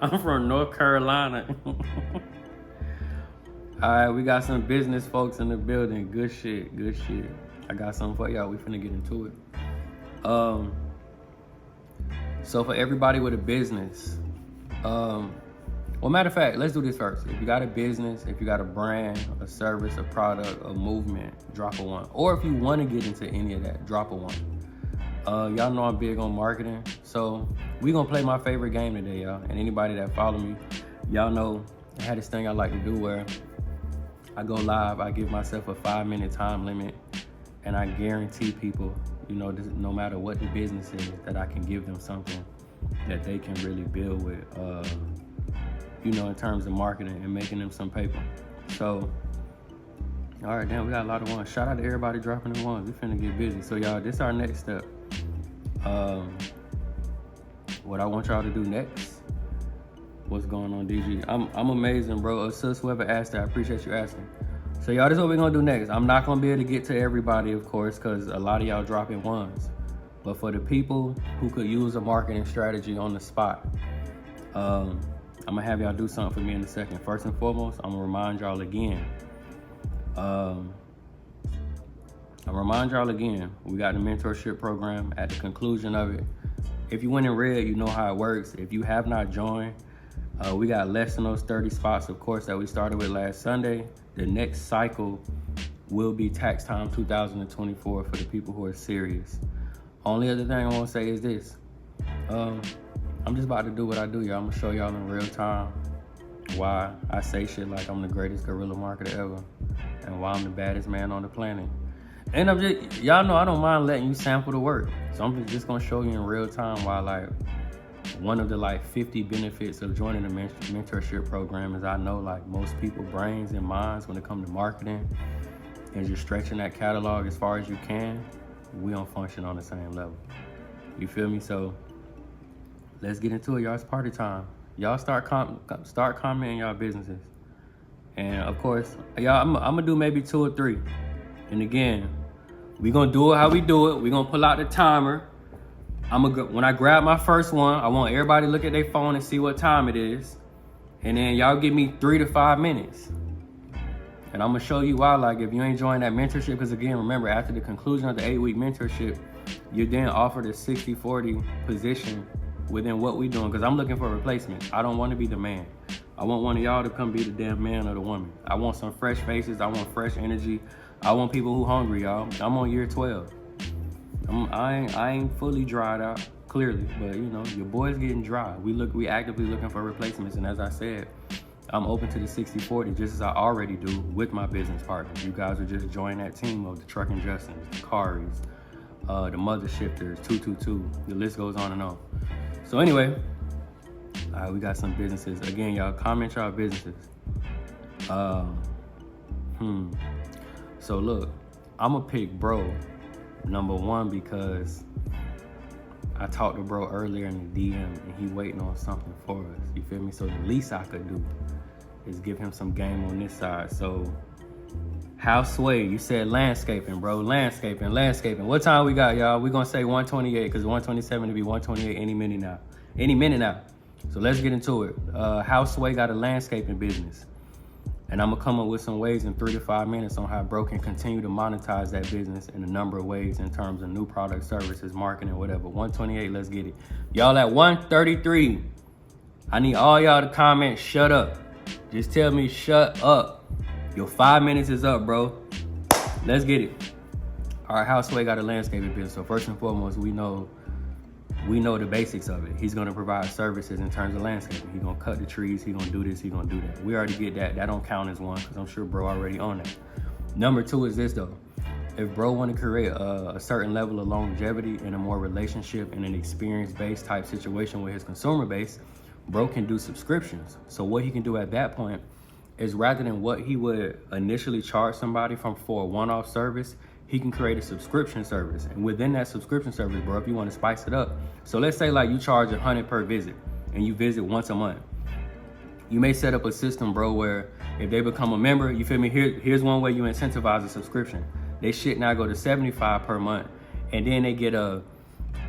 I'm from North Carolina. All right, we got some business folks in the building. Good shit. I got something for y'all. We finna get into it. So for everybody with a business, well, matter of fact, let's do this first. If you got a business, if you got a brand, a service, a product, a movement, drop a one. Or if you want to get into any of that, drop a one. Y'all know I'm big on marketing, so we gonna play my favorite game today, y'all. And anybody that follow me, y'all know I had this thing I like to do where I go live, I give myself a 5-minute time limit, and I guarantee people, you know, no matter what the business is, that I can give them something that they can really build with, you know, in terms of marketing and making them some paper. So, all right, damn, we got a lot of ones. Shout out to everybody dropping the ones. We finna get busy. So y'all, this is our next step. What I want y'all to do next. What's going on, DG? I'm amazing, bro. Sis, whoever asked that, I appreciate you asking. So y'all, this is what we're gonna do next. I'm not gonna be able to get to everybody, of course, because a lot of y'all dropping ones. But for the people who could use a marketing strategy on the spot, I'm gonna have y'all do something for me in a second. First and foremost, I'm gonna remind y'all again. We got the mentorship program. At the conclusion of it, if you went in red, you know how it works. If you have not joined, we got less than those 30 spots, of course, that we started with last Sunday. The next cycle will be tax time 2024 for the people who are serious. Only other thing I want to say is this. I'm just about to do what I do, y'all. I'm gonna show y'all in real time why I say shit like I'm the greatest guerrilla marketer ever and why I'm the baddest man on the planet. And y'all know I don't mind letting you sample the work. So I'm just gonna show you in real time why, like, one of the 50 benefits of joining the mentorship program is I know most people brains and minds when it comes to marketing and just stretching that catalog as far as you can, we don't function on the same level. You feel me? So let's get into it, y'all. It's party time. Y'all start commenting y'all businesses. And of course, y'all, I'm gonna do maybe 2 or 3. And again, we gonna do it how we do it. We gonna pull out the timer. When I grab my first one, I want everybody to look at their phone and see what time it is. And then y'all give me 3 to 5 minutes. And I'm gonna show you why, if you ain't joined that mentorship, because again, remember, after the conclusion of the 8-week mentorship, you're then offered a 60-40 position within what we doing, because I'm looking for replacements. I don't want to be the man. I want one of y'all to come be the damn man or the woman. I want some fresh faces. I want fresh energy. I want people who hungry, y'all. I'm on year 12. I ain't fully dried out, clearly, but you know, your boy's getting dry. We actively looking for replacements, and as I said, I'm open to the 60-40, just as I already do with my business partners. You guys are just join that team of the Trucking Justins, the Caries, the Mother Shifters, 222. The list goes on and on. So anyway, we got some businesses. Again, y'all, comment y'all businesses. So look, I'm gonna pick bro number 1 because I talked to bro earlier in the DM and he waiting on something for us. You feel me? So the least I could do is give him some game on this side. So House Sway, you said landscaping, bro. Landscaping. What time we got, y'all? We're gonna say 128 because 127 to be 128 any minute now. So let's get into it. House Sway got a landscaping business. And I'm gonna come up with some ways in 3 to 5 minutes on how bro can continue to monetize that business in a number of ways in terms of new products, services, marketing, whatever. 128, let's get it. Y'all at 133. I need all y'all to comment, shut up. Just tell me, shut up. Your 5 minutes is up, bro. Let's get it. All right, Houseway got a landscaping business. So first and foremost, we know the basics of it. He's gonna provide services in terms of landscaping. He's gonna cut the trees, he's gonna do this, he's gonna do that. We already get that. That don't count as one, because I'm sure bro already on that. Number 2 is this though. If bro wanna create a certain level of longevity in a more relationship and an experience-based type situation with his consumer base, bro can do subscriptions. So what he can do at that point is, rather than what he would initially charge somebody for a one-off service, he can create a subscription service. And within that subscription service, bro, if you want to spice it up, so let's say you charge $100 per visit and you visit once a month. You may set up a system, bro, where if they become a member, you feel me? Here's one way you incentivize a subscription. They shit now go to $75 per month, and then they get a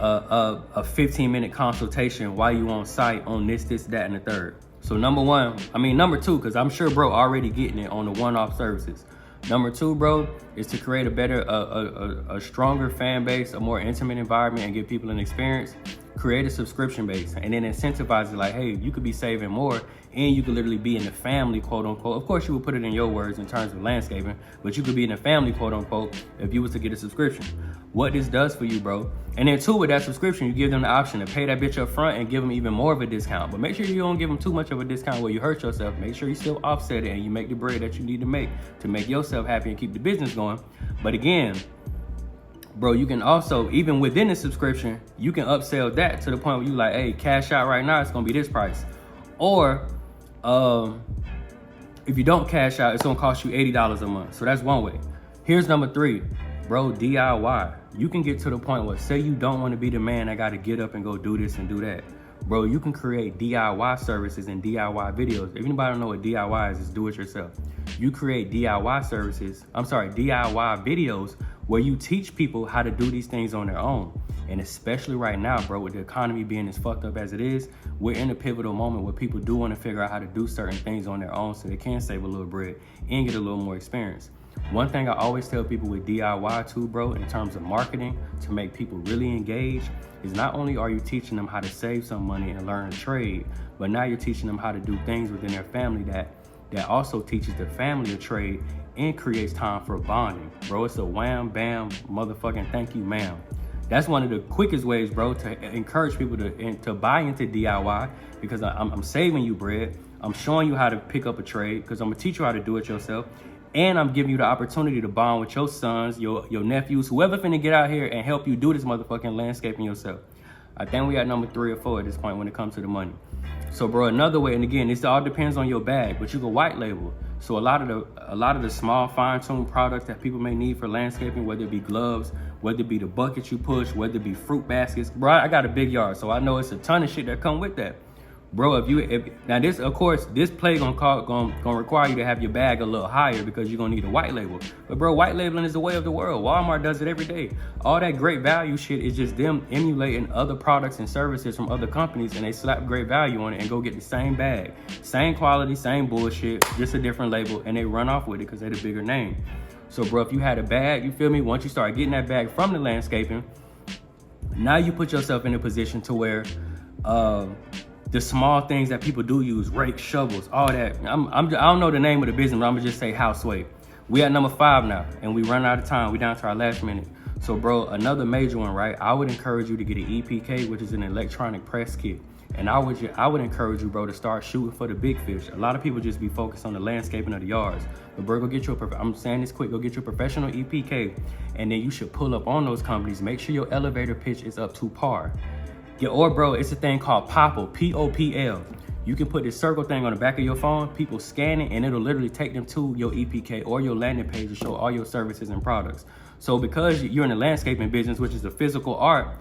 a 15-minute consultation while you on site on this, that, and the third. So number two, because I'm sure bro already getting it on the one-off services. Number two, bro, is to create a better, a stronger fan base, a more intimate environment, and give people an experience. Create a subscription base, and then incentivize it like, hey, you could be saving more, and you could literally be in the family, quote unquote. Of course, you would put it in your words in terms of landscaping, but you could be in the family, quote unquote, if you was to get a subscription. What this does for you, bro. And then two, with that subscription, you give them the option to pay that bitch up front and give them even more of a discount. But make sure you don't give them too much of a discount where you hurt yourself. Make sure you still offset it and you make the bread that you need to make yourself happy and keep the business going. But again, bro, you can also, even within the subscription, you can upsell that to the point where you like, hey, cash out right now, it's gonna be this price. Or if you don't cash out, it's gonna cost you $80 a month. So that's one way. Here's number three, bro, DIY. You can get to the point where, say you don't wanna be the man that gotta get up and go do this and do that. Bro, you can create DIY services and DIY videos. If anybody don't know what DIY is, it's do it yourself. You create DIY videos where you teach people how to do these things on their own. And especially right now, bro, with the economy being as fucked up as it is, we're in a pivotal moment where people do want to figure out how to do certain things on their own so they can save a little bread and get a little more experience. One thing I always tell people with DIY too, bro, in terms of marketing to make people really engage, is not only are you teaching them how to save some money and learn a trade, but now you're teaching them how to do things within their family that also teaches the family a trade and creates time for bonding. Bro, it's a wham, bam, motherfucking thank you, ma'am. That's one of the quickest ways, bro, to encourage people to buy into DIY, because I'm saving you bread. I'm showing you how to pick up a trade because I'm gonna teach you how to do it yourself. And I'm giving you the opportunity to bond with your sons, your nephews, whoever finna get out here and help you do this motherfucking landscaping yourself. I think we at number 3 or 4 at this point when it comes to the money. So, bro, another way, and again, this all depends on your bag, but you can white label. So a lot of the small fine-tuned products that people may need for landscaping, whether it be gloves, whether it be the buckets you push, whether it be fruit baskets. Bro, I got a big yard, so I know it's a ton of shit that come with that. Bro, now this, of course, this play gonna require you to have your bag a little higher because you're gonna need a white label. But bro, white labeling is the way of the world. Walmart does it every day. All that great value shit is just them emulating other products and services from other companies, and they slap great value on it and go get the same bag, same quality, same bullshit, just a different label, and they run off with it because they're the bigger name. So bro, if you had a bag, you feel me? Once you start getting that bag from the landscaping, now you put yourself in a position to where the small things that people do use, rakes, shovels, all that. I don't know the name of the business, but I'm gonna just say Houseway. We at number 5 now, and we run out of time. We down to our last minute. So bro, another major one, right? I would encourage you to get an EPK, which is an electronic press kit. And I would encourage you, bro, to start shooting for the big fish. A lot of people just be focused on the landscaping of the yards. But bro, go get you I'm saying this quick, go get you a professional EPK, and then you should pull up on those companies. Make sure your elevator pitch is up to par. Yeah, or bro, it's a thing called Popl, P-O-P-L. You can put this circle thing on the back of your phone, people scan it, and it'll literally take them to your EPK or your landing page to show all your services and products. So because you're in the landscaping business, which is a visual art,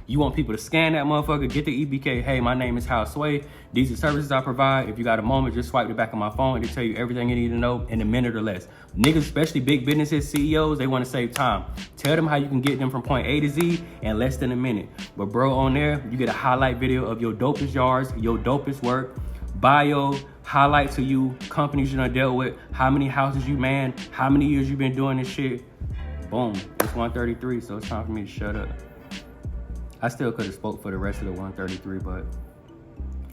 you want people to scan that motherfucker, get the EPK, hey, my name is Houseway, these are services I provide. If you got a moment, just swipe the back of my phone and it'll tell you everything you need to know in a minute or less. Niggas, especially big businesses, CEOs, they want to save time. Tell them how you can get them from point A to Z in less than a minute. But bro, on there, you get a highlight video of your dopest yards, your dopest work, bio, highlight to you, companies you done dealt with, how many houses you man, how many years you been doing this shit. Boom, it's 1:33, so it's time for me to shut up. I still could have spoke for the rest of the 1:33, but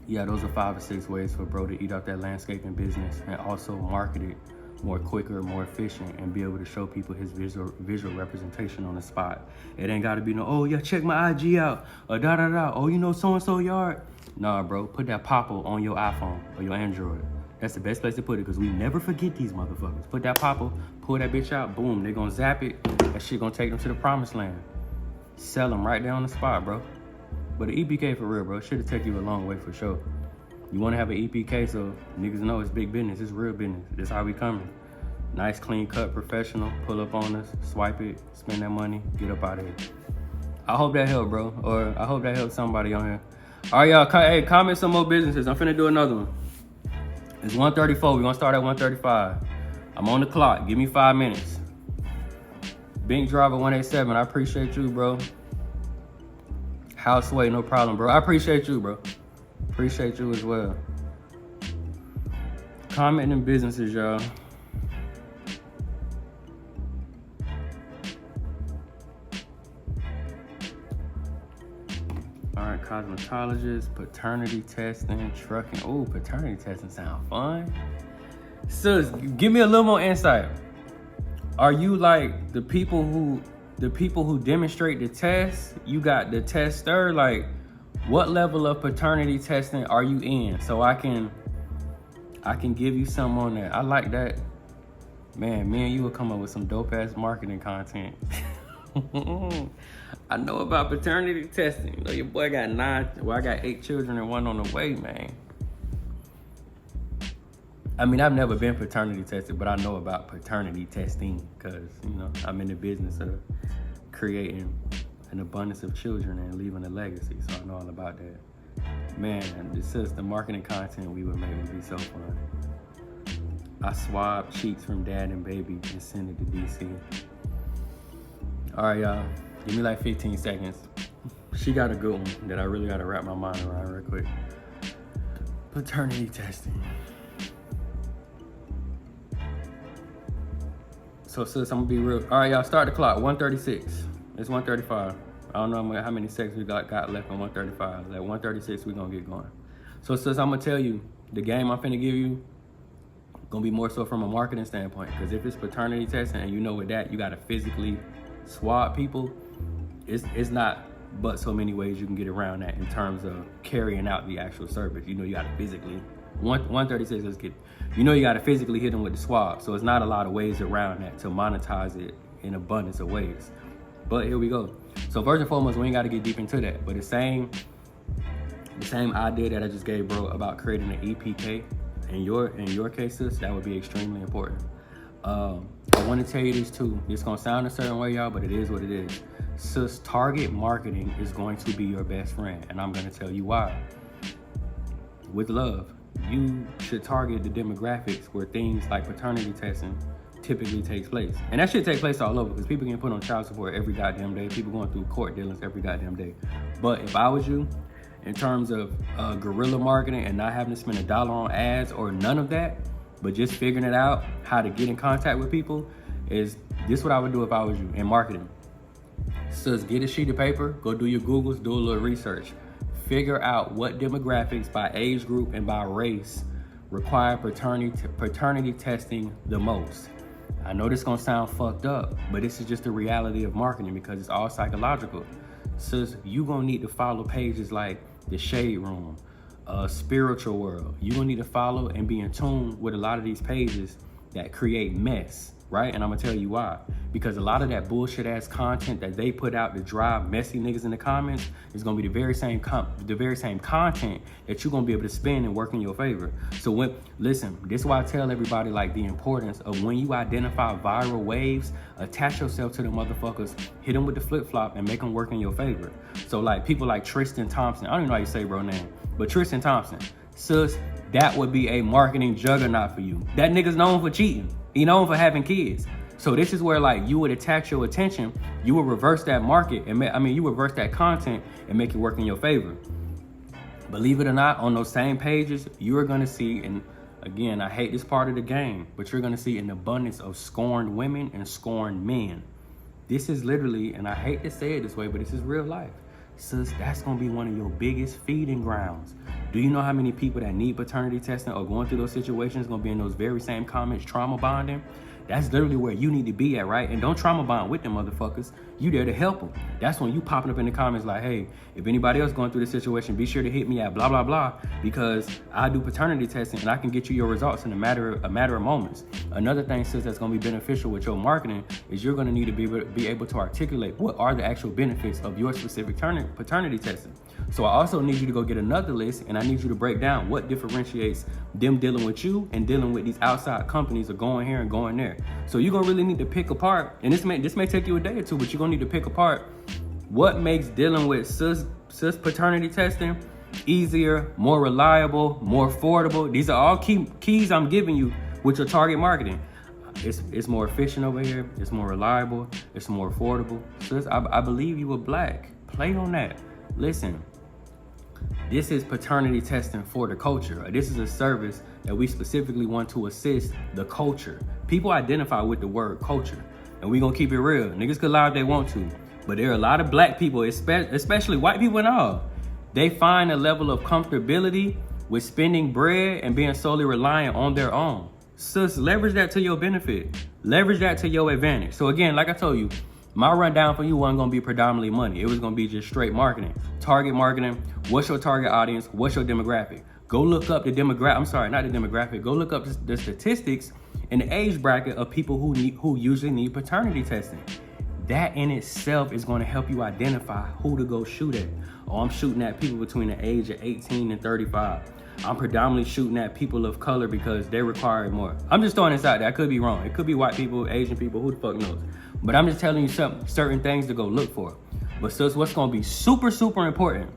yeah, those are 5 or 6 ways for bro to eat up that landscaping business and also market it more quicker, more efficient, and be able to show people his visual representation on the spot. It ain't gotta be no, oh yeah, check my IG out, or da-da-da, oh you know so-and-so yard. Nah, bro, put that Popl on your iPhone or your Android. That's the best place to put it because we never forget these motherfuckers. Put that Popl, pull that bitch out, boom, they gonna zap it. That shit gonna take them to the promised land. Sell them right there on the spot, bro. But the EPK for real, bro, should've taken you a long way for sure. You wanna have an EPK so niggas know it's big business, it's real business. This how we coming. Nice, clean cut, professional, pull up on us, swipe it, spend that money, get up out of here. I hope that helped, bro, or I hope that helped somebody on here. All right, y'all, hey, comment some more businesses. I'm finna do another one. It's 1:34, we're gonna start at 1:35. I'm on the clock, give me 5 minutes. Bink Driver 187, I appreciate you, bro. Houseway, no problem, bro. I appreciate you, bro. Appreciate you as well. Comment in businesses, y'all. All right, cosmetologist, paternity testing, trucking. Oh, paternity testing sound fun. Sis, give me a little more insight. Are you like the people who demonstrate the test? You got the tester. Like, what level of paternity testing are you in? So I can give you some on that. I like that. Man, me and you will come up with some dope ass marketing content. I know about paternity testing. You know, your boy got I got 8 children and 1 on the way, man. I mean, I've never been paternity tested, but I know about paternity testing because, you know, I'm in the business of creating an abundance of children and leaving a legacy. So I know all about that. Man, this is the marketing content we would make would be so fun. I swab cheeks from dad and baby and send it to DC. All right, y'all. Give me like 15 seconds. She got a good one that I really got to wrap my mind around real quick. Paternity testing. So sis, I'm gonna be real. All right, y'all, start the clock. 1:36. It's 1:35. I don't know how many seconds we got left on 1:35. At 1:36, we're gonna get going. So sis, I'm gonna tell you, the game I'm finna give you, gonna be more so from a marketing standpoint. Because if it's paternity testing and you know with that, you gotta physically swab people, it's not but so many ways you can get around that in terms of carrying out the actual service. You know, you gotta physically, 1:36, let's get, you know, you gotta physically hit them with the swab. So it's not a lot of ways around that to monetize it in abundance of ways. But here we go. So first and foremost, we ain't gotta get deep into that, but the same idea that I just gave, bro, about creating an EPK, in your case, sis, that would be extremely important. I want to tell you this too. It's gonna sound a certain way, y'all, but it is what it is. Sis, target marketing is going to be your best friend, and I'm gonna tell you why. With love, you should target the demographics where things like paternity testing typically takes place. And that should take place all over because people get put on child support every goddamn day. People going through court dealings every goddamn day. But if I was you, in terms of guerrilla marketing and not having to spend $1 on ads or none of that, but just figuring it out, how to get in contact with people, is this what I would do if I was you in marketing. So just get a sheet of paper, go do your Googles, do a little research. Figure out what demographics by age group and by race require paternity testing the most. I know this gonna sound fucked up, but this is just the reality of marketing because it's all psychological. So you gonna need to follow pages like The Shade Room, Spiritual World. You gonna need to follow and be in tune with a lot of these pages that create mess, right? And I'm gonna tell you why. Because a lot of that bullshit ass content that they put out to drive messy niggas in the comments is gonna be the very same content that you're gonna be able to spend and work in your favor. So listen, this is why I tell everybody like the importance of when you identify viral waves, attach yourself to the motherfuckers, hit them with the flip flop and make them work in your favor. So like people like Tristan Thompson, I don't even know how you say bro name, but Tristan Thompson, sis, that would be a marketing juggernaut for you. That nigga's known for cheating. He known for having kids. So this is where like you would attach your attention, you would reverse that market and you reverse that content and make it work in your favor. Believe it or not, on those same pages, you are gonna see, and again, I hate this part of the game, but you're gonna see an abundance of scorned women and scorned men. This is literally, and I hate to say it this way, but this is real life. Sis, that's gonna be one of your biggest feeding grounds. Do you know how many people that need paternity testing or going through those situations gonna be in those very same comments trauma bonding? That's literally where you need to be at, right? And don't trauma bond with them motherfuckers. You there to help them. That's when you popping up in the comments like, hey, if anybody else going through this situation, be sure to hit me at blah, blah, blah, because I do paternity testing and I can get you your results in a matter of moments. Another thing, sis, that's gonna be beneficial with your marketing is you're gonna need to be able to articulate what are the actual benefits of your specific paternity testing. So I also need you to go get another list and I need you to break down what differentiates them dealing with you and dealing with these outside companies or going here and going there. So you're gonna really need to pick apart, and this may take you a day or two, but you're gonna need to pick apart what makes dealing with cis paternity testing easier, more reliable, more affordable. These are all keys I'm giving you with your target marketing. It's more efficient over here, it's more reliable, it's more affordable. Sis, I believe you were black. Play on that. Listen, this is paternity testing for the culture. This is a service that we specifically want to assist the culture. People identify with the word culture, and we gonna keep it real. Niggas could lie if they want to, but there are a lot of black people, especially white people and all, they find a level of comfortability with spending bread and being solely reliant on their own. Sis, leverage that to your benefit. Leverage that to your advantage. So again, like I told you, my rundown for you wasn't gonna be predominantly money. It was gonna be just straight marketing. Target marketing. What's your target audience? What's your demographic? Go look up the demographic. Go look up the statistics and the age bracket of people who usually need paternity testing. That in itself is gonna help you identify who to go shoot at. Oh, I'm shooting at people between the age of 18 and 35. I'm predominantly shooting at people of color because they require it more. I'm just throwing this out there. I could be wrong. It could be white people, Asian people, who the fuck knows? But I'm just telling you certain things to go look for. But sis, what's gonna be super, super important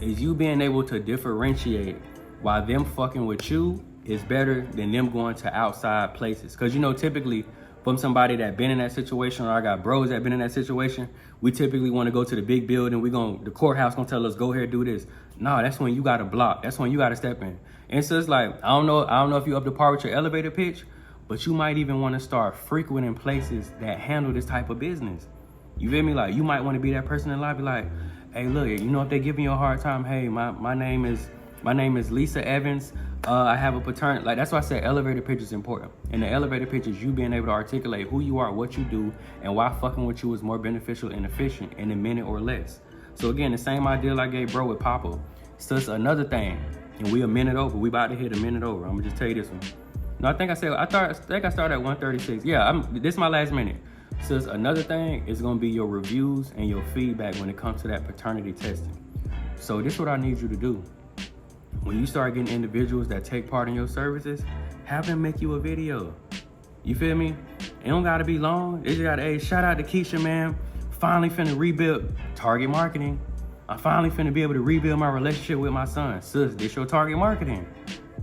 is you being able to differentiate why them fucking with you is better than them going to outside places. Cause you know, typically from somebody that been in that situation, or I got bros that been in that situation, we typically want to go to the big building. The courthouse gonna tell us, go here, do this. No, that's when you gotta block. That's when you gotta step in. And so it's like, I don't know if you up to par with your elevator pitch, but you might even want to start frequenting places that handle this type of business. You feel me? Like, you might want to be that person in line, be like, hey, look, you know, if they giving you a hard time, hey, my name is Lisa Evans. I have a paternity. Like, that's why I said elevator pitch is important. And the elevator pitch is you being able to articulate who you are, what you do, and why fucking with you is more beneficial and efficient in a minute or less. So again, the same idea I gave bro with Papa. So it's another thing, and we a minute over. We about to hit a minute over. I'm gonna just tell you this one. No, I think I started at 136. Yeah, this is my last minute. So it's another thing is gonna be your reviews and your feedback when it comes to that paternity testing. So this is what I need you to do. When you start getting individuals that take part in your services, have them make you a video. You feel me? It don't gotta be long. They just gotta, hey, shout out to Keisha, man. Finally finna rebuild target marketing. I'm finally finna be able to rebuild my relationship with my son. Sis, this your target marketing.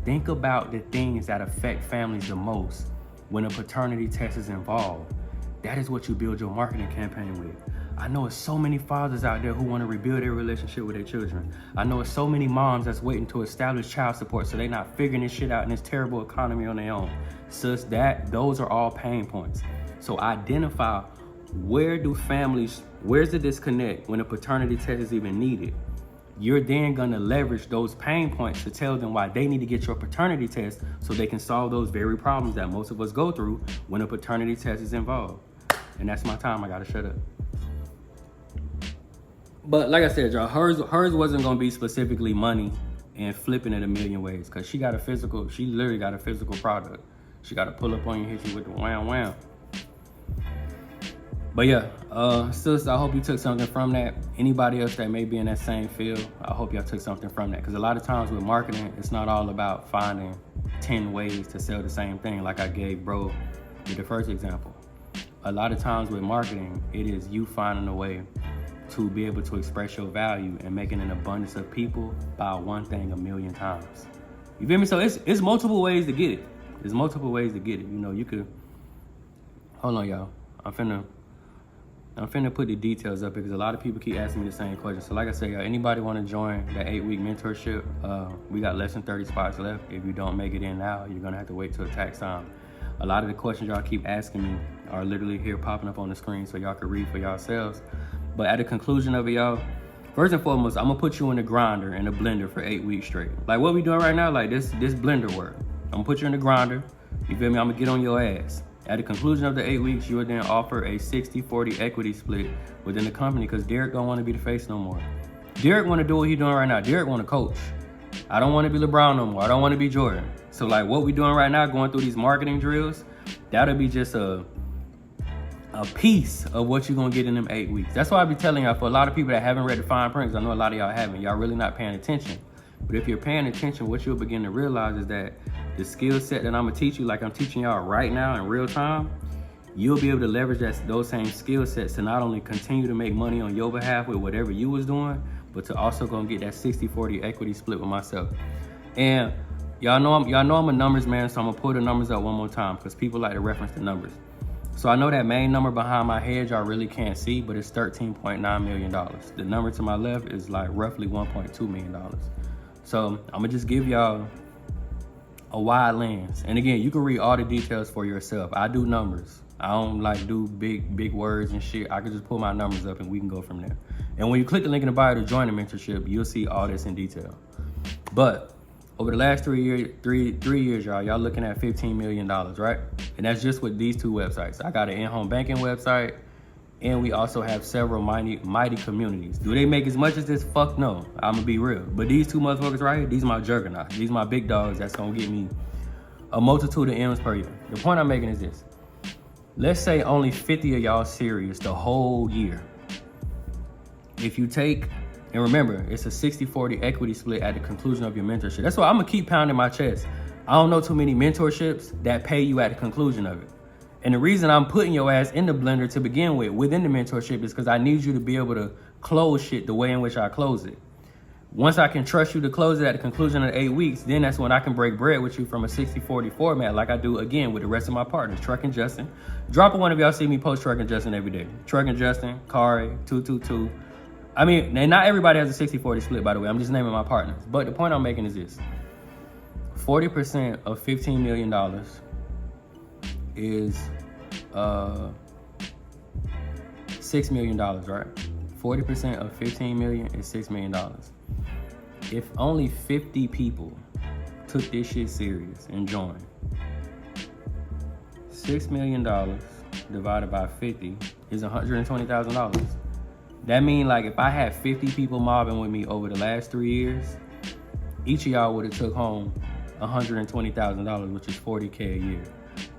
Think about the things that affect families the most when a paternity test is involved. That is what you build your marketing campaign with. I know it's so many fathers out there who want to rebuild their relationship with their children. I know it's so many moms that's waiting to establish child support so they're not figuring this shit out in this terrible economy on their own. Sis, those are all pain points. So identify where's the disconnect when a paternity test is even needed. You're then gonna leverage those pain points to tell them why they need to get your paternity test so they can solve those very problems that most of us go through when a paternity test is involved. And that's my time, I gotta shut up. But like I said, y'all, hers wasn't gonna be specifically money and flipping it a million ways, cause she literally got a physical product. She gotta pull up on you, hit you with the wham wham. But yeah, sis, I hope you took something from that. Anybody else that may be in that same field, I hope y'all took something from that. Because a lot of times with marketing, it's not all about finding 10 ways to sell the same thing like I gave bro with the first example. A lot of times with marketing, it is you finding a way to be able to express your value and making an abundance of people buy one thing a million times. You feel me? So it's multiple ways to get it. There's multiple ways to get it. You know, you could, hold on y'all. I'm finna put the details up because a lot of people keep asking me the same question. So like I said, y'all, anybody want to join that 8-week mentorship? We got less than 30 spots left. If you don't make it in now, you're gonna have to wait till tax time. A lot of the questions y'all keep asking me are literally here popping up on the screen so y'all can read for yourselves. But at the conclusion of it, y'all, first and foremost, I'm gonna put you in the grinder and the blender for 8 weeks straight. Like what we doing right now, like this blender work. I'm gonna put you in the grinder. You feel me? I'm gonna get on your ass. At the conclusion of the 8 weeks, you will then offer a 60-40 equity split within the company because Derek don't want to be the face no more. Derek want to do what he's doing right now. Derek want to coach. I don't want to be LeBron no more. I don't want to be Jordan. So like what we doing right now, going through these marketing drills, that'll be just a piece of what you're going to get in them 8 weeks. That's why I be telling y'all, for a lot of people that haven't read the fine print, 'cause I know a lot of y'all haven't, y'all really not paying attention. But if you're paying attention, what you'll begin to realize is that the skill set that I'm gonna teach you, like I'm teaching y'all right now in real time, you'll be able to leverage those same skill sets to not only continue to make money on your behalf with whatever you was doing, but to also gonna get that 60-40 equity split with myself. And y'all know I'm a numbers man, so I'm gonna pull the numbers up one more time because people like to reference the numbers. So I know that main number behind my head y'all really can't see, but it's $13.9 million. The number to my left is like roughly $1.2 million. So I'm gonna just give y'all a wide lens. And again, you can read all the details for yourself. I do numbers. I don't like do big words and shit. I can just pull my numbers up and we can go from there. And when you click the link in the bio to join the mentorship, you'll see all this in detail. But over the last 3 years, y'all looking at $15 million, right? And that's just with these 2 websites. I got an in-home banking website, and we also have several mighty communities. Do they make as much as this? Fuck no. I'm gonna be real. But these 2 motherfuckers right here, these are my juggernauts. These are my big dogs that's gonna get me a multitude of M's per year. The point I'm making is this. Let's say only 50 of y'all serious the whole year. If you take, and remember, it's a 60-40 equity split at the conclusion of your mentorship. That's why I'm gonna keep pounding my chest. I don't know too many mentorships that pay you at the conclusion of it. And the reason I'm putting your ass in the blender to begin with within the mentorship is because I need you to be able to close shit the way in which I close it. Once I can trust you to close it at the conclusion of the 8 weeks, then that's when I can break bread with you from a 60-40 format like I do again with the rest of my partners, Truck and Justin. Drop a one of y'all see me post Truck and Justin every day. Truck and Justin, Kari, 222. I mean, and not everybody has a 60-40 split, by the way. I'm just naming my partners. But the point I'm making is this. 40% of $15 million is $6 million, right? 40% of 15 million is $6 million. If only 50 people took this shit serious and joined, $6 million divided by 50 is $120,000. That means like if I had 50 people mobbing with me over the last 3 years, each of y'all would have took home $120,000, which is $40K a year.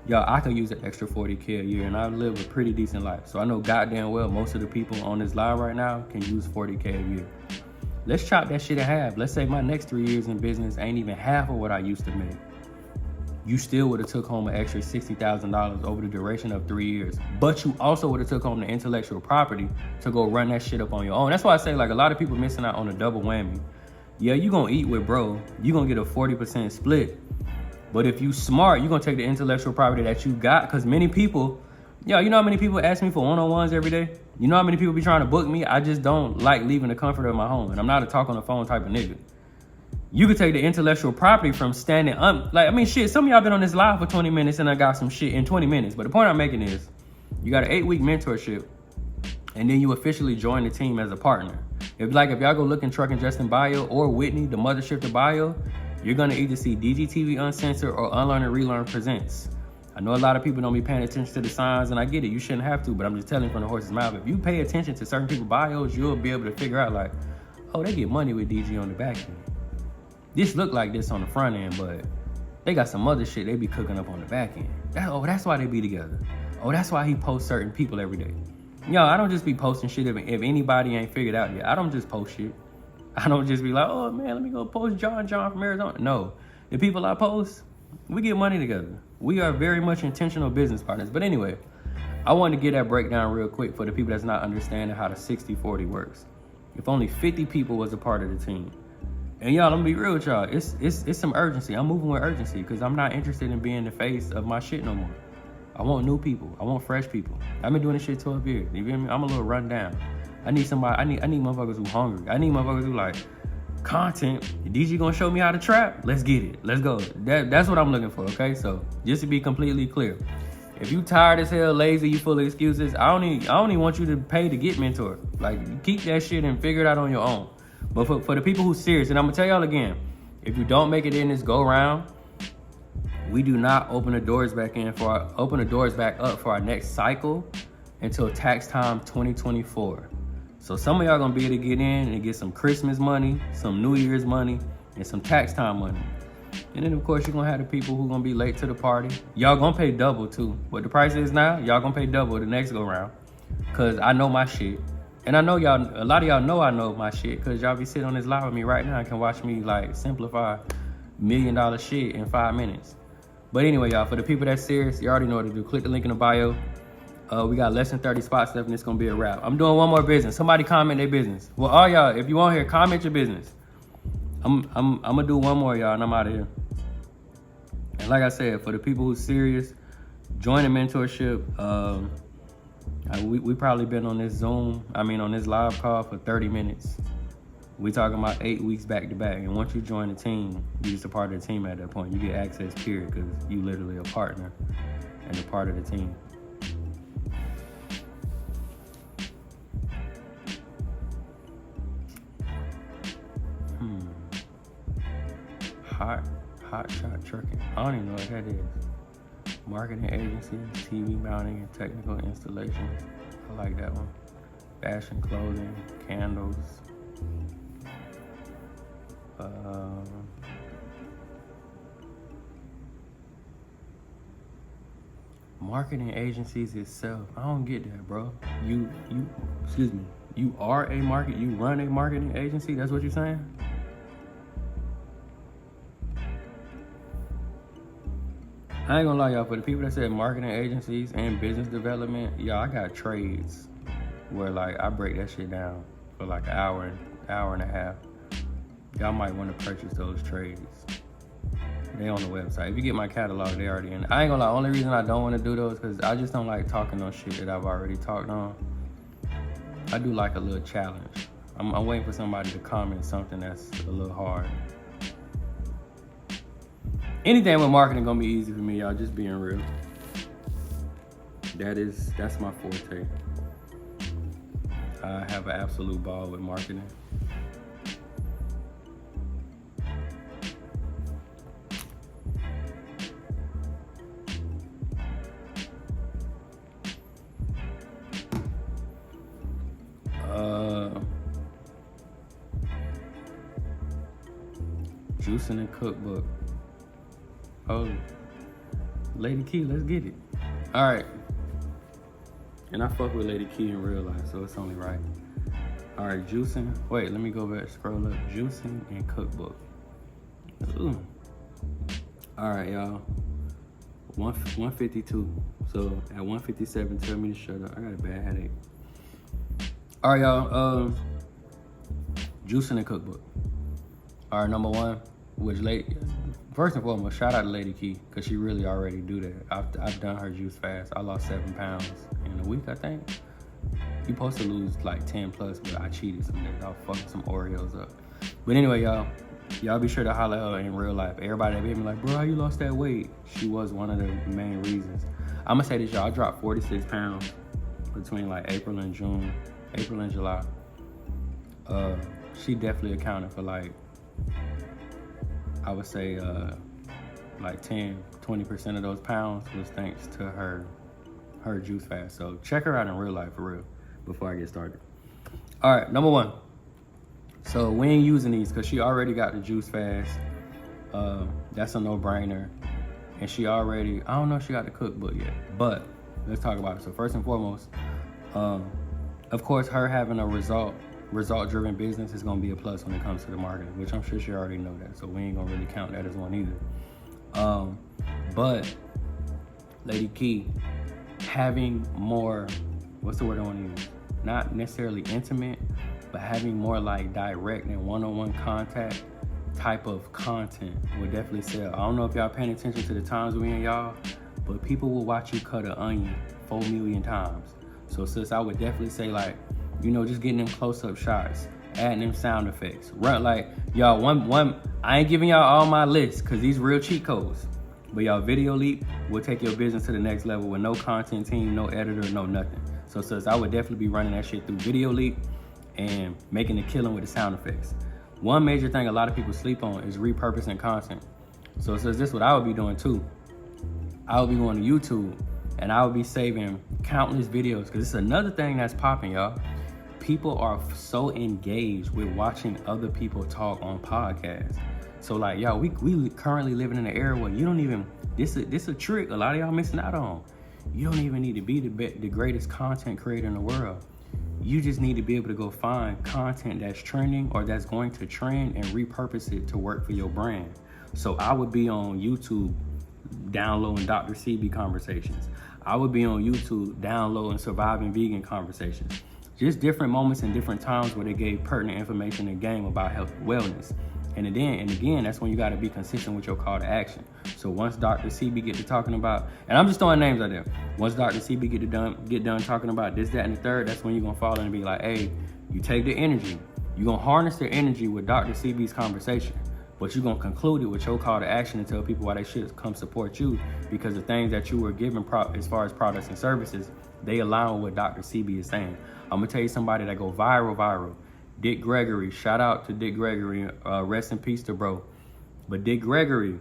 Y'all, I could use an extra $40K a year and I live a pretty decent life. So I know goddamn well most of the people on this live right now can use $40K a year. Let's chop that shit in half. Let's say my next 3 years in business ain't even half of what I used to make. You still would have took home an extra $60,000 over the duration of 3 years. But you also would have took home the intellectual property to go run that shit up on your own. That's why I say like a lot of people missing out on a double whammy. Yeah, you gonna eat with bro. You gonna get a 40% split. But if you smart, you gonna take the intellectual property that you got. Cause many people, yo, you know how many people ask me for one-on-ones every day? You know how many people be trying to book me? I just don't like leaving the comfort of my home. And I'm not a talk on the phone type of nigga. You could take the intellectual property from standing up. Like, I mean, shit, some of y'all been on this live for 20 minutes and I got some shit in 20 minutes. But the point I'm making is, you got an 8-week mentorship and then you officially join the team as a partner. If y'all go look in Truck and Justin bio or Whitney, the mothership to bio, you're gonna either see DGTV Uncensored or Unlearn and Relearn Presents. I know a lot of people don't be paying attention to the signs and I get it, you shouldn't have to, but I'm just telling from the horse's mouth. If you pay attention to certain people's bios, you'll be able to figure out like, oh, they get money with DG on the back end. This look like this on the front end, but they got some other shit they be cooking up on the back end. That's why they be together. Oh, that's why he posts certain people every day. Yo, I don't just be posting shit if anybody ain't figured out yet. I don't just post shit. I don't just be like, oh man, let me go post John from Arizona. No, the people I post, we get money together. We are very much intentional business partners. But anyway, I wanted to get that breakdown real quick for the people that's not understanding how the 60-40 works. If only 50 people was a part of the team. And y'all, I'm gonna be real with y'all. It's some urgency. I'm moving with urgency because I'm not interested in being the face of my shit no more. I want new people. I want fresh people. I've been doing this shit 12 years. You feel me? I'm a little run down. I need somebody. I need motherfuckers who hungry. I need motherfuckers who like content. DG gonna show me how to trap? Let's get it. Let's go. That's what I'm looking for. Okay. So just to be completely clear, if you tired as hell, lazy, you full of excuses, I don't even want you to pay to get mentored. Like keep that shit and figure it out on your own. But for the people who's serious, and I'm gonna tell y'all again, if you don't make it in this go round, we do not open the doors back up for our next cycle until tax time 2024. So some of y'all gonna be able to get in and get some Christmas money, some New Year's money, and some tax time money. And then of course you're gonna have the people who gonna be late to the party. Y'all gonna pay double too. What the price is now, y'all gonna pay double the next go round. Cause I know my shit. And I know y'all, a lot of y'all know I know my shit because y'all be sitting on this live with me right now and can watch me like simplify $1 million shit in 5 minutes. But anyway, y'all, for the people that's serious, you already know what to do. Click the link in the bio. We got less than 30 spots left and it's gonna be a wrap. I'm doing one more business. Somebody comment their business. Well, all y'all, if you want here, comment your business. I'm gonna do one more, y'all, and I'm out of here. And like I said, for the people who's serious, Join the mentorship. We probably been on this on this live call for 30 minutes. We talking about 8 weeks back to back. And once you join the team, you just a part of the team at that point. You get access, period, because you literally a partner and a part of the team. Hot shot trucking. I don't even know what that is. Marketing agencies, TV mounting and technical installations. I like that one. Fashion, clothing, candles. Marketing agencies itself. I don't get that, bro. You are a you run a marketing agency? That's what you're saying? I ain't gonna lie, y'all, for the people that said marketing agencies and business development, y'all, I got trades where like I break that shit down for like an hour and a half. Y'all might want to purchase those trades. They on the website. If you get my catalog, they already in. I ain't gonna lie, only reason I don't want to do those because I just don't like talking on shit that I've already talked on. I do like a little challenge. I'm waiting for somebody to comment something that's a little hard. Anything with marketing gonna be easy for me, y'all, just being real. That's my forte. I have an absolute ball with marketing. Juicing and cookbook. Oh, Lady Key, let's get it. All right. And I fuck with Lady Key in real life, so it's only right. All right, juicing. Wait, let me go back, scroll up. Juicing and cookbook. Ooh. All right, y'all. 152. So at 157, tell me to shut up. I got a bad headache. All right, y'all. Juicing and cookbook. All right, number one, first and foremost, shout out to Lady Key, because she really already do that. I've done her juice fast. I lost 7 pounds in a week, I think. You supposed to lose like 10 plus, but I cheated some days. I was fucking some Oreos up. But anyway, y'all be sure to holler at her in real life. Everybody that hit me like, bro, how you lost that weight? She was one of the main reasons. I'm gonna say this, y'all. I dropped 46 pounds between like April and July. She definitely accounted for like, I would say like 10-20% of those pounds was thanks to her juice fast. So check her out in real life, for real, before I get started. All right, number one. So we ain't using these because she already got the juice fast. That's a no-brainer. And she already, I don't know if she got the cookbook yet, but let's talk about it. So first and foremost, of course, her having a result-driven business is gonna be a plus when it comes to the marketing, which I'm sure she already know that. So we ain't gonna really count that as one either. But Lady Key, having more, what's the word I want to use? Not necessarily intimate, but having more like direct and one-on-one contact type of content will definitely sell. I don't know if y'all paying attention to the times we in, y'all, but people will watch you cut an onion 4 million times. So sis, I would definitely say like, you know, just getting them close-up shots, adding them sound effects. Run like, y'all, one, I ain't giving y'all all my lists because these real cheat codes. But y'all, Video Leap will take your business to the next level with no content team, no editor, no nothing. So sis, I would definitely be running that shit through Video Leap and making a killing with the sound effects. One major thing a lot of people sleep on is repurposing content. So sis, this is what I would be doing too. I would be going to YouTube and I would be saving countless videos because it's another thing that's popping, y'all. People are so engaged with watching other people talk on podcasts. So like, y'all, we currently living in an era where you don't even, this a trick a lot of y'all missing out on. You don't even need to be the greatest content creator in the world. You just need to be able to go find content that's trending or that's going to trend and repurpose it to work for your brand. So I would be on YouTube downloading Dr. CB conversations. I would be on YouTube downloading Surviving Vegan conversations. Just different moments and different times where they gave pertinent information and game about health and wellness. And again, that's when you got to be consistent with your call to action. So once Dr. CB get to talking about, and I'm just throwing names out there. Once Dr. CB get done talking about this, that, and the third, that's when you're gonna fall in and be like, hey, you take the energy, you're gonna harness the energy with Dr. CB's conversation, but you're gonna conclude it with your call to action and tell people why they should come support you, because the things that you were given as far as products and services, they align with what Dr. CB is saying. I'm gonna tell you somebody that go viral. Dick Gregory, shout out to Dick Gregory, rest in peace to bro. But Dick Gregory,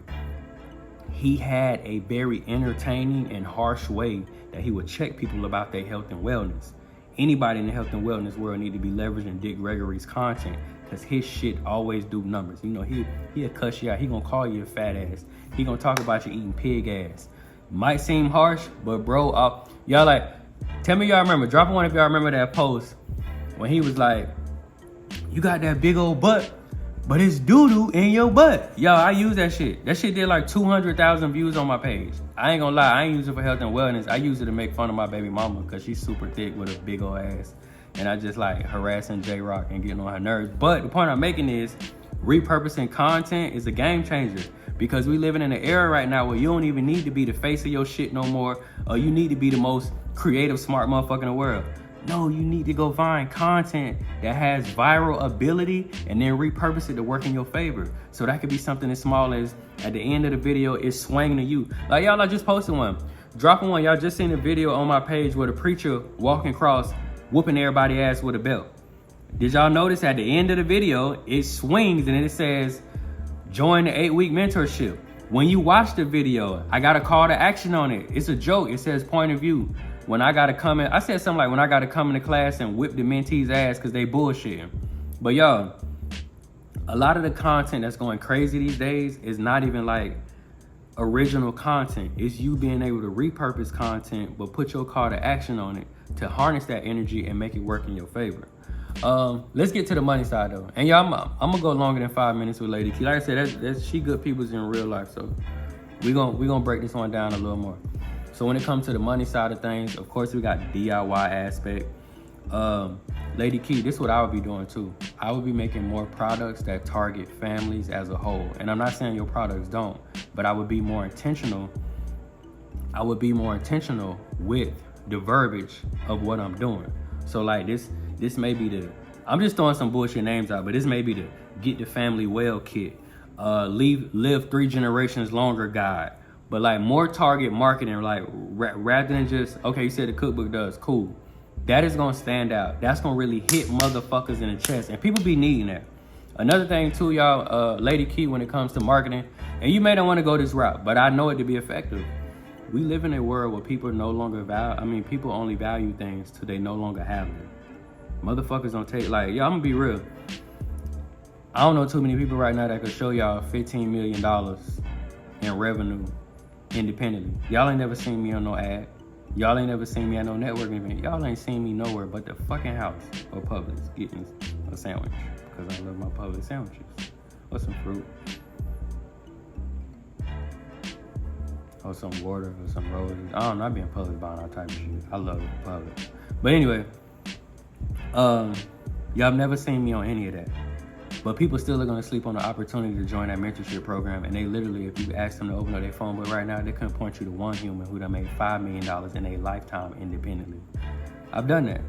he had a very entertaining and harsh way that he would check people about their health and wellness. Anybody in the health and wellness world need to be leveraging Dick Gregory's content, because his shit always do numbers. You know, he'll cuss you out. He gonna call you a fat ass. He gonna talk about you eating pig ass. Might seem harsh, but bro, y'all like, tell me y'all remember, drop one if y'all remember that post when he was like, you got that big old butt, but it's doo-doo in your butt. Yo, I use that shit. That shit did like 200,000 views on my page. I ain't gonna lie, I ain't use it for health and wellness. I use it to make fun of my baby mama because she's super thick with a big old ass. And I just like harassing J-Rock and getting on her nerves. But the point I'm making is repurposing content is a game changer, because we living in an era right now where you don't even need to be the face of your shit no more, or you need to be the most creative, smart motherfucker in the world. No, you need to go find content that has viral ability and then repurpose it to work in your favor. So that could be something as small as at the end of the video, it's swinging to you. Like y'all, I just posted one. Dropping one, y'all just seen a video on my page where the preacher walking across, whooping everybody's ass with a belt. Did y'all notice at the end of the video, it swings and it says, join the 8-week mentorship. When you watch the video, I got a call to action on it. It's a joke. It says point of view. When I gotta come in, I said something like when I gotta come into class and whip the mentees' ass because they bullshitting. But y'all, a lot of the content that's going crazy these days is not even like original content. It's you being able to repurpose content, but put your call to action on it to harness that energy and make it work in your favor. Let's get to the money side though. And y'all, I'm gonna go longer than 5 minutes with Lady Key. Like I said, that's she good people's in real life, so we gonna break this one down a little more. So when it comes to the money side of things, of course we got the DIY aspect. Lady Key, this is what I would be doing too. I would be making more products that target families as a whole. And I'm not saying your products don't, but I would be more intentional. I would be more intentional with the verbiage of what I'm doing. So like this may be I'm just throwing some bullshit names out, but this may be the Get the Family Well kit, live 3 generations longer guide. But like more target marketing, like rather than just, okay, you said the cookbook does, cool. That is gonna stand out. That's gonna really hit motherfuckers in the chest, and people be needing that. Another thing too, y'all, Lady Key, when it comes to marketing, and you may not want to go this route, but I know it to be effective. We live in a world where people no longer people only value things till they no longer have them. Motherfuckers don't take, like, yo, I'm gonna be real. I don't know too many people right now that could show y'all $15 million in revenue independently. Y'all ain't never seen me on no ad. Y'all ain't never seen me at no networking event. Y'all ain't seen me nowhere but the fucking house or Publix getting a sandwich, because I love my Publix sandwiches. Or some fruit. Or some water or some roses. I don't know, I be in Publix buying all type of shit. I love Publix. But anyway, y'all have never seen me on any of that. But people still are gonna sleep on the opportunity to join that mentorship program, and they literally, if you ask them to open up their phone book right now, they couldn't point you to one human who done made $5 million in a lifetime independently. I've done that.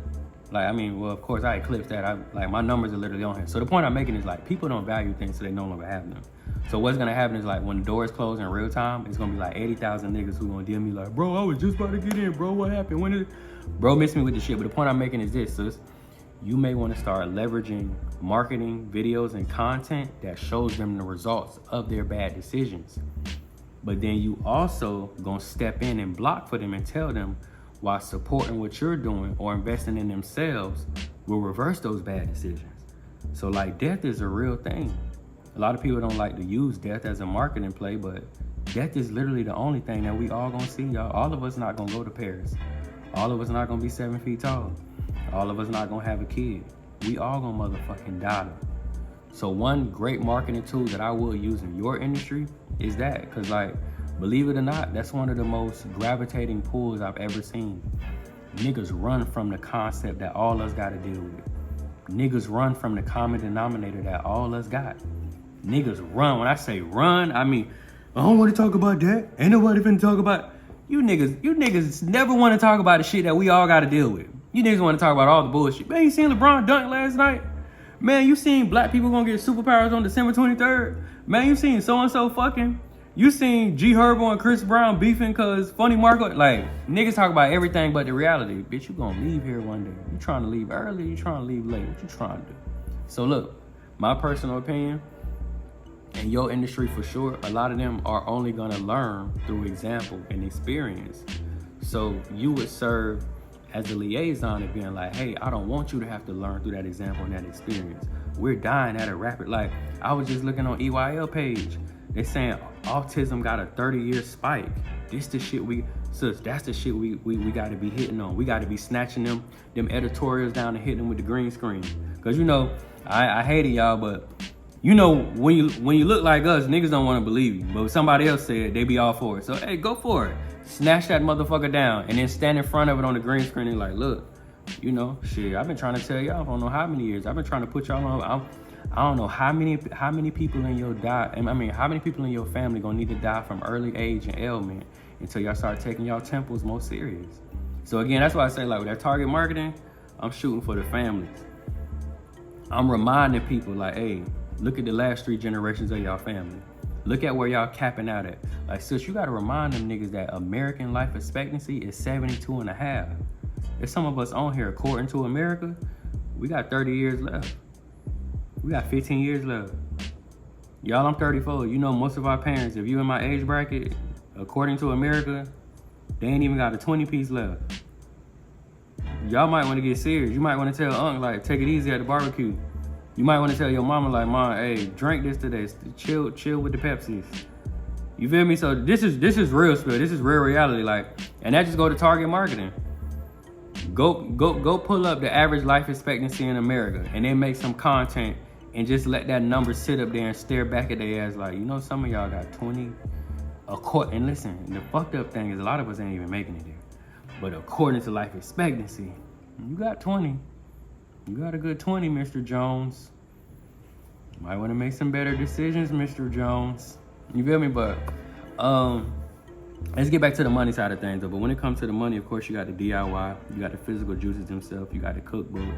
Like, I mean, well, of course I eclipsed that. Like, my numbers are literally on here. So the point I'm making is like, people don't value things so they no longer have them. So what's gonna happen is like, when the doors close in real time, it's gonna be like 80,000 niggas who gonna DM me like, bro, I was just about to get in, bro, what happened? When did it? Bro, miss me with the shit. But the point I'm making is this, sis. You may want to start leveraging marketing videos and content that shows them the results of their bad decisions. But then you also gonna step in and block for them and tell them why supporting what you're doing or investing in themselves will reverse those bad decisions. So like, death is a real thing. A lot of people don't like to use death as a marketing play, but death is literally the only thing that we all gonna see, y'all. All of us not gonna go to Paris. All of us not gonna be 7 feet tall. All of us not gonna have a kid. We all gonna motherfucking die. So one great marketing tool that I will use in your industry is that, cause like, believe it or not, that's one of the most gravitating pulls I've ever seen. Niggas run from the concept that all us gotta deal with. Niggas run from the common denominator that all us got. Niggas run. When I say run, I mean, I don't want to talk about that. Ain't nobody finna talk about. You niggas never want to talk about the shit that we all got to deal with. You niggas want to talk about all the bullshit. Man, you seen LeBron dunk last night? Man, you seen black people gonna get superpowers on December 23rd? Man, you seen so-and-so fucking? You seen G Herbo and Chris Brown beefing cause Funny Marco? Like, niggas talk about everything but the reality. Bitch, you gonna leave here one day. You trying to leave early, you trying to leave late. What you trying to do? So look, my personal opinion, in your industry for sure, a lot of them are only gonna learn through example and experience. So you would serve as a liaison of being like, hey, I don't want you to have to learn through that example and that experience. We're dying at a rapid, like, I was just looking on EYL page. They saying autism got a 30-year spike. This the shit that's the shit we gotta be hitting on. We gotta be snatching them editorials down and hitting them with the green screen. Cause you know, I hate it, y'all, but you know, when you look like us, niggas don't wanna believe you. But if somebody else said, they be all for it. So hey, go for it. Snatch that motherfucker down and then stand in front of it on the green screen and like, look, you know, shit, I've been trying to tell y'all, I don't know how many years. I've been trying to put y'all on, I don't know how many people in your how many people in your family gonna need to die from early age and ailment until y'all start taking y'all temples more serious. So again, that's why I say, like, with that target marketing, I'm shooting for the families. I'm reminding people like, hey, look at the last 3 generations of y'all family. Look at where y'all capping out at. Like, sis, you gotta remind them niggas that American life expectancy is 72 and a half. There's some of us on here, according to America, we got 30 years left. We got 15 years left. Y'all, I'm 34. You know, most of our parents, if you in my age bracket, according to America, they ain't even got a 20 piece left. Y'all might want to get serious. You might want to tell Unc, like, take it easy at the barbecue. You might want to tell your mama, like, Mom, hey, drink this today. Chill with the Pepsis. You feel me? So this is real spill. This is real reality. Like, and that just go to target marketing. Go pull up the average life expectancy in America and then make some content and just let that number sit up there and stare back at their ass like, you know, some of y'all got 20. And listen, the fucked up thing is a lot of us ain't even making it there. But according to life expectancy, you got 20. You got a good 20, Mr. Jones. Might want to make some better decisions, Mr. Jones. You feel me? But let's get back to the money side of things, though. But when it comes to the money, of course, you got the DIY. You got the physical juices themselves. You got the cookbook.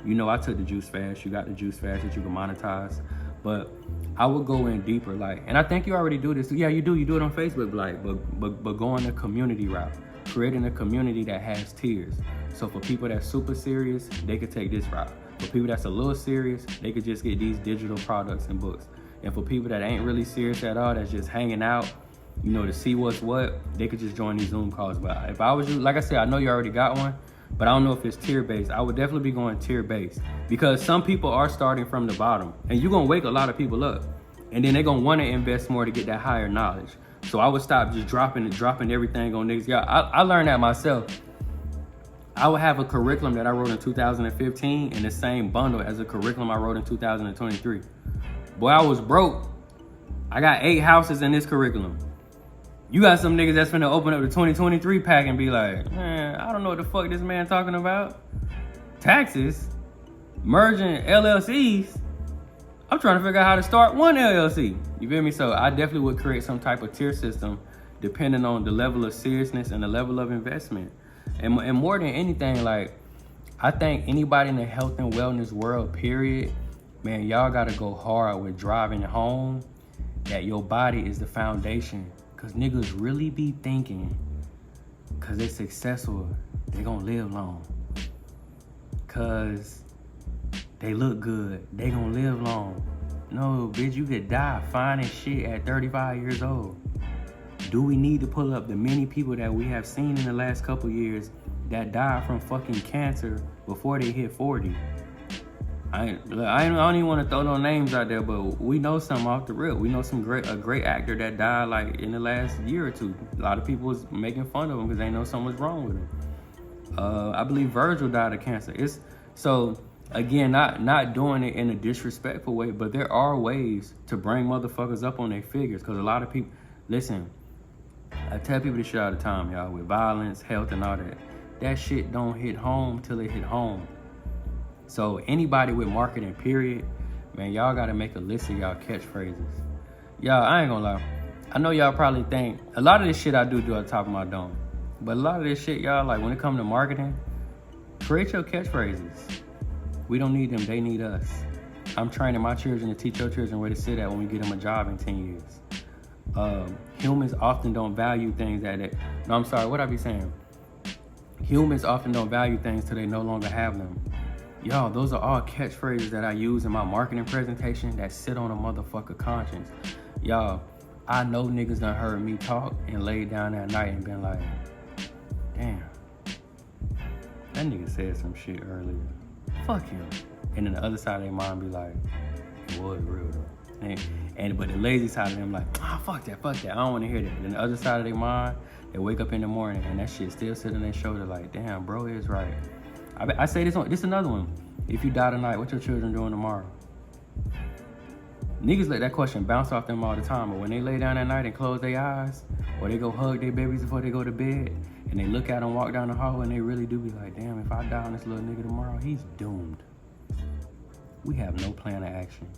You know, I took the juice fast. You got the juice fast that you can monetize. But I would go in deeper, like, and I think you already do this. Yeah, you do. You do it on Facebook, like, but going the community route, creating a community that has tiers. So for people that's super serious, they could take this route. For people that's a little serious, they could just get these digital products and books. And for people that ain't really serious at all, that's just hanging out, you know, to see what's what, they could just join these Zoom calls. But if I was you, like I said, I know you already got one, but I don't know if it's tier-based. I would definitely be going tier-based because some people are starting from the bottom, and you're gonna wake a lot of people up, and then they're gonna want to invest more to get that higher knowledge. So I would stop just dropping everything on niggas. Yeah, I learned that myself. I would have a curriculum that I wrote in 2015 in the same bundle as a curriculum I wrote in 2023. Boy, I was broke. I got 8 houses in this curriculum. You got some niggas that's finna open up the 2023 pack and be like, man, I don't know what the fuck this man talking about. Taxes, merging LLCs. I'm trying to figure out how to start one LLC. You feel me? So I definitely would create some type of tier system depending on the level of seriousness and the level of investment. And more than anything, like, I think anybody in the health and wellness world, period, man, y'all gotta go hard with driving home that your body is the foundation. Cause niggas really be thinking, cause they successful, they gonna live long. Cause they look good, they gonna live long. No, bitch, you could die fine as shit at 35 years old. Do we need to pull up the many people that we have seen in the last couple years that died from fucking cancer before they hit 40? I don't even want to throw no names out there, but we know some off the rip. We know a great actor that died like in the last year or two. A lot of people was making fun of him because they know something was wrong with him. I believe Virgil died of cancer. So again, not doing it in a disrespectful way, but there are ways to bring motherfuckers up on their figures. Because a lot of people, listen, I tell people this shit all the time, y'all, with violence, health, and all that. That shit don't hit home till it hit home. So anybody with marketing, period, Man, y'all gotta make a list of y'all catchphrases. Y'all, I ain't gonna lie. I know y'all probably think, a lot of this shit I do at the top of my dome. But a lot of this shit, y'all, like when it comes to marketing, create your catchphrases. We don't need them, they need us. I'm training my children to teach your children where to sit at when we get them a job in 10 years. Humans often don't value things what I be saying? Humans often don't value things till they no longer have them. Y'all, those are all catchphrases that I use in my marketing presentation that sit on a motherfucker conscience. Y'all, I know niggas done heard me talk and laid down that night and been like, damn, that nigga said some shit earlier. Fuck him. And then the other side of their mind be like, it was real though. But the lazy side of them like, fuck that, I don't want to hear that. Then the other side of their mind, they wake up in the morning and that shit still sitting on their shoulder like, damn, bro is right. I say this one, this another one. If you die tonight, what your children doing tomorrow? Niggas let that question bounce off them all the time, but when they lay down at night and close their eyes, or they go hug their babies before they go to bed, and they look at them walk down the hall, and they really do be like, damn, if I die on this little nigga tomorrow, he's doomed. We have no plan of action.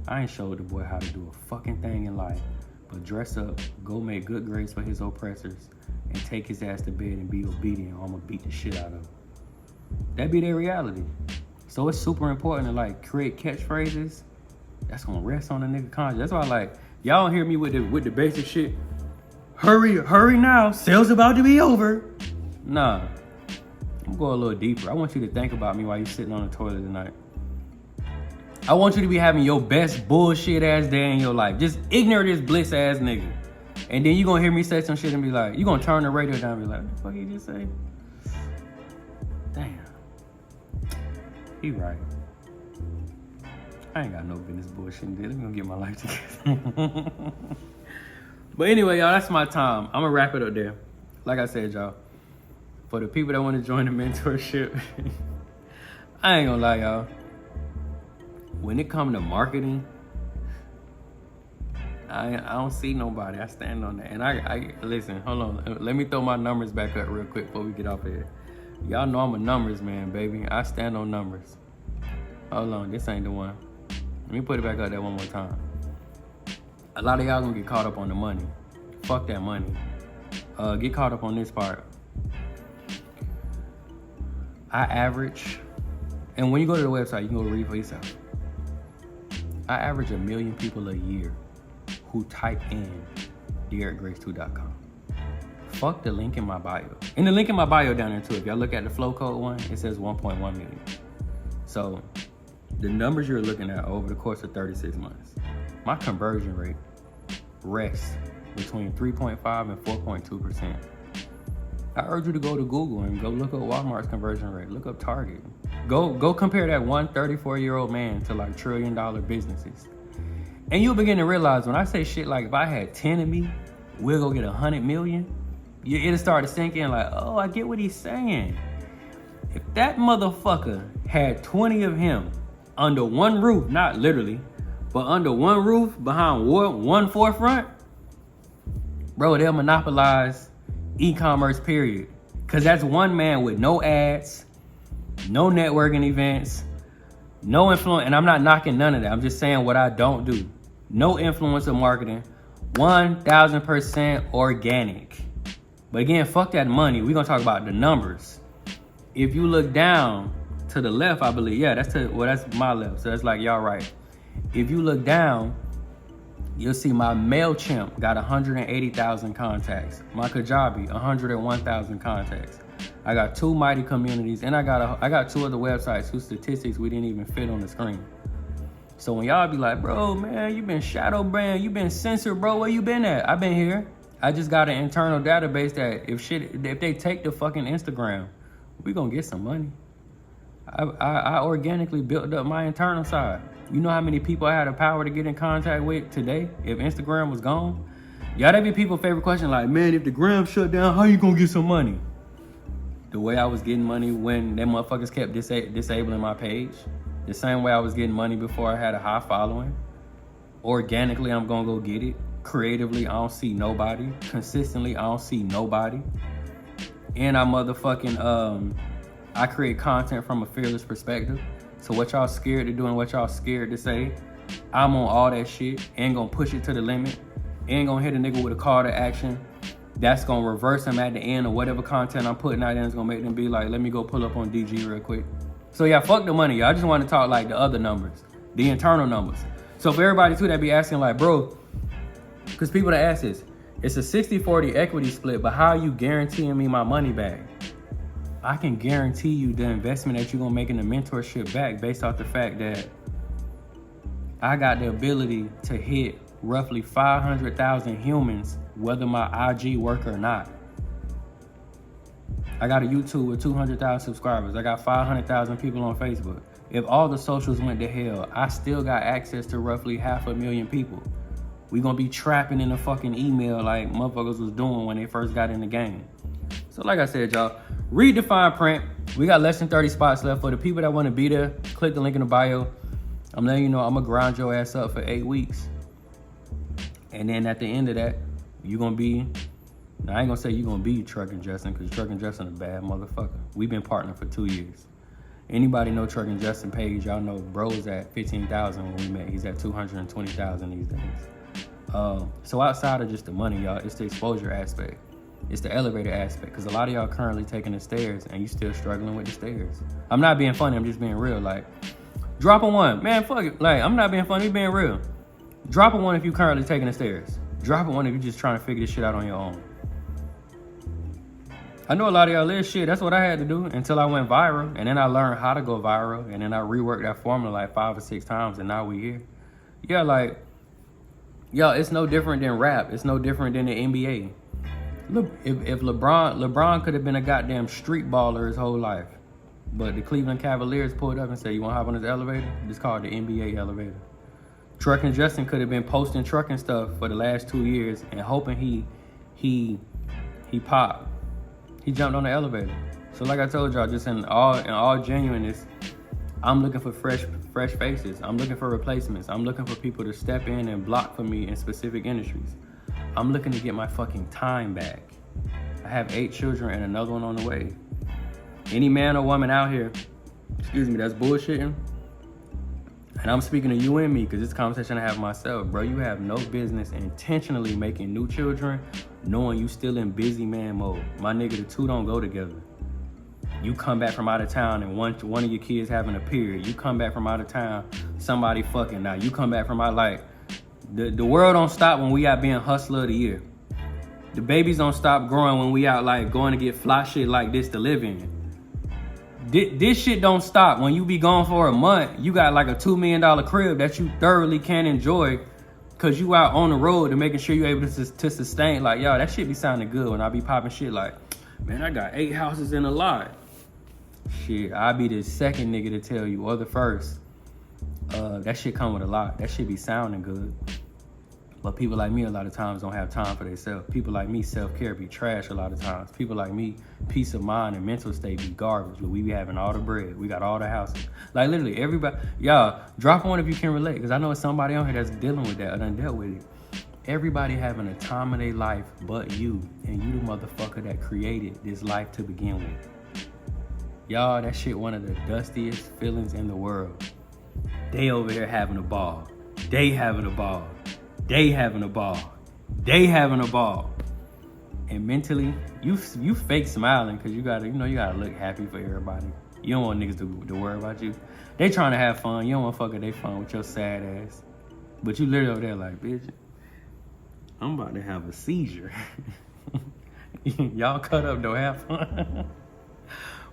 I ain't showed the boy how to do a fucking thing in life, but dress up, go make good grades for his oppressors, and take his ass to bed and be obedient, or I'm gonna beat the shit out of him. That be their reality. So it's super important to like create catchphrases that's gonna rest on the nigga conscience. That's why like y'all don't hear me with the basic shit. Hurry now, sales about to be over. Nah, I'm going a little deeper. I want you to think about me while you're sitting on the toilet tonight. I want you to be having your best bullshit ass day in your life. Just ignorant as bliss ass nigga. And then you gonna hear me say some shit and be like, you gonna turn the radio down and be like, what the fuck he just say? Damn. He right. I ain't got no business bullshitting, dude. Let me go get my life together. But anyway, y'all, that's my time. I'm gonna wrap it up there. Like I said, y'all, for the people that want to join the mentorship, I ain't gonna lie, y'all. When it comes to marketing, I don't see nobody. I stand on that. And I listen, hold on. Let me throw my numbers back up real quick before we get off of here. Y'all know I'm a numbers man, baby. I stand on numbers. Hold on, this ain't the one. Let me put it back up there one more time. A lot of y'all gonna get caught up on the money. Fuck that money. Get caught up on this part. I average, and when you go to the website, you can go read for yourself. I average 1 million people a year who type in DerekGrace2.com. Fuck the link in my bio. And the link in my bio down there too. If y'all look at the flow code one, it says 1.1 million. So the numbers you're looking at over the course of 36 months, my conversion rate rests between 3.5 and 4.2%. I urge you to go to Google and go look up Walmart's conversion rate. Look up Target. Go compare that one 34-year-old man to like $1 trillion businesses. And you'll begin to realize when I say shit like, if I had 10 of me, we'll go get 100 million. It'll start to sink in like, oh, I get what he's saying. If that motherfucker had 20 of him under one roof, not literally, but under one roof behind one forefront, bro, they'll monopolize e-commerce, period. Because that's one man with no ads, no networking events, no influence. And I'm not knocking none of that. I'm just saying what I don't do. No influencer marketing, 1,000% organic. But again, fuck that money. We're going to talk about the numbers. If you look down to the left, I believe, yeah, that's my left. So that's like, y'all right. If you look down, you'll see my MailChimp got 180,000 contacts. My Kajabi, 101,000 contacts. I got 2 Mighty Communities, and I got 2 other websites whose statistics we didn't even fit on the screen. So when y'all be like, bro, man, you been shadow brand, you been censored, bro, where you been at? I've been here. I just got an internal database that if they take the fucking Instagram, we gonna get some money. I organically built up my internal side. You know how many people I had the power to get in contact with today if Instagram was gone? Y'all, that be people's favorite question, like, man, if the gram shut down, how you gonna get some money? The way I was getting money when them motherfuckers kept disabling my page. The same way I was getting money before I had a high following. Organically, I'm gonna go get it. Creatively, I don't see nobody. Consistently, I don't see nobody. And I create content from a fearless perspective. So what y'all scared to do and what y'all scared to say, I'm on all that shit. Ain't gonna push it to the limit. Ain't gonna hit a nigga with a call to action. That's gonna reverse them at the end of whatever content I'm putting out there. It's gonna make them be like, let me go pull up on DG real quick. So yeah, fuck the money, y'all. I just want to talk like the other numbers, the internal numbers. So for everybody too that be asking like, bro, because people that ask this, it's a 60-40 equity split, but how are you guaranteeing me my money back? I can guarantee you the investment that you're gonna make in the mentorship back based off the fact that I got the ability to hit roughly 500,000 humans, whether my IG work or not. I got a YouTube with 200,000 subscribers. I got 500,000 people on Facebook. If all the socials went to hell, I still got access to roughly 500,000 people. We gonna be trapping in a fucking email like motherfuckers was doing when they first got in the game. So like I said, y'all, read the fine print. We got less than 30 spots left. For the people that wanna be there, click the link in the bio. I'm letting you know I'm gonna grind your ass up for 8 weeks. And then at the end of that, you gonna be, now I ain't gonna say you gonna be Truckin' Justin, because Truckin' Justin a bad motherfucker. We've been partnering for 2 years. Anybody know Truckin' Justin page, y'all know bro's at 15,000 when we met. He's at 220,000 these days. So outside of just the money, y'all, it's the exposure aspect. It's the elevator aspect, because a lot of y'all currently taking the stairs and you still struggling with the stairs. I'm not being funny, I'm just being real. Like, drop a one. Man, fuck it. Like, I'm not being funny, being real. Drop a one if you currently taking the stairs. Drop a one if you're just trying to figure this shit out on your own. I know a lot of y'all live shit. That's what I had to do until I went viral. And then I learned how to go viral. And then I reworked that formula like 5 or 6 times. And now we here. Yeah, like, yo, it's no different than rap. It's no different than the NBA. Look, if LeBron could have been a goddamn street baller his whole life. But the Cleveland Cavaliers pulled up and said, you want to hop on this elevator? It's called the NBA elevator. Truckin' Justin could have been posting trucking stuff for the last 2 years and hoping he popped. He jumped on the elevator. So like I told y'all, just in all genuineness, I'm looking for fresh faces. I'm looking for replacements. I'm looking for people to step in and block for me in specific industries. I'm looking to get my fucking time back. I have 8 children and another one on the way. Any man or woman out here, excuse me, that's bullshitting, and I'm speaking to you and me because it's a conversation I have myself, bro. You have no business intentionally making new children knowing you still in busy man mode. My nigga, the two don't go together. You come back from out of town and one of your kids having a period. You come back from out of town, somebody fucking now. You come back from out, like, the world don't stop when we out being hustler of the year. The babies don't stop growing when we out like going to get fly shit like this to live in. This shit don't stop when you be gone for a month. You got like a $2 million crib that you thoroughly can enjoy because you out on the road and making sure you're able to sustain. Like, yo, that shit be sounding good when I be popping shit like, man, I got 8 houses in a lot. Shit, I be the second nigga to tell you, or the first. That shit come with a lot. That shit be sounding good. But people like me a lot of times don't have time for themselves. People like me, self-care be trash a lot of times. People like me, peace of mind and mental state be garbage. But we be having all the bread. We got all the houses. Like literally everybody, y'all, drop one if you can relate. Because I know it's somebody on here that's dealing with that or done dealt with it. Everybody having a time of their life but you. And you the motherfucker that created this life to begin with. Y'all, that shit one of the dustiest feelings in the world. They over there having a ball. They having a ball. They having a ball. They having a ball. And mentally, you fake smiling because you gotta look happy for everybody. You don't want niggas to worry about you. They trying to have fun. You don't want to fuck with their fun with your sad ass. But you literally over there like, bitch, I'm about to have a seizure. Y'all cut up, don't have fun.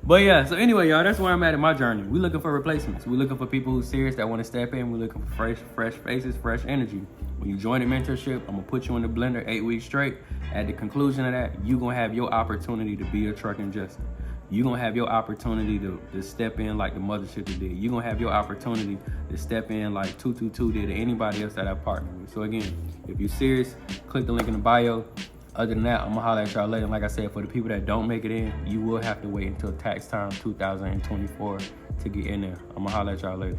But yeah, so anyway, y'all, that's where I'm at in my journey. We looking for replacements. We looking for people who's serious that want to step in. We looking for fresh faces, fresh energy. When you join the mentorship, I'm gonna put you in the blender 8 weeks straight. At the conclusion of that, you gonna have your opportunity to be a Truckin' Justin. You gonna have your opportunity to step in like the mothership did. You gonna have your opportunity to step in like 222 did, or anybody else that I partnered with. So again, if you're serious, click the link in the bio. Other than that, I'm gonna holler at y'all later. Like I said, for the people that don't make it in, you will have to wait until tax time 2024 to get in there. I'm gonna holler at y'all later.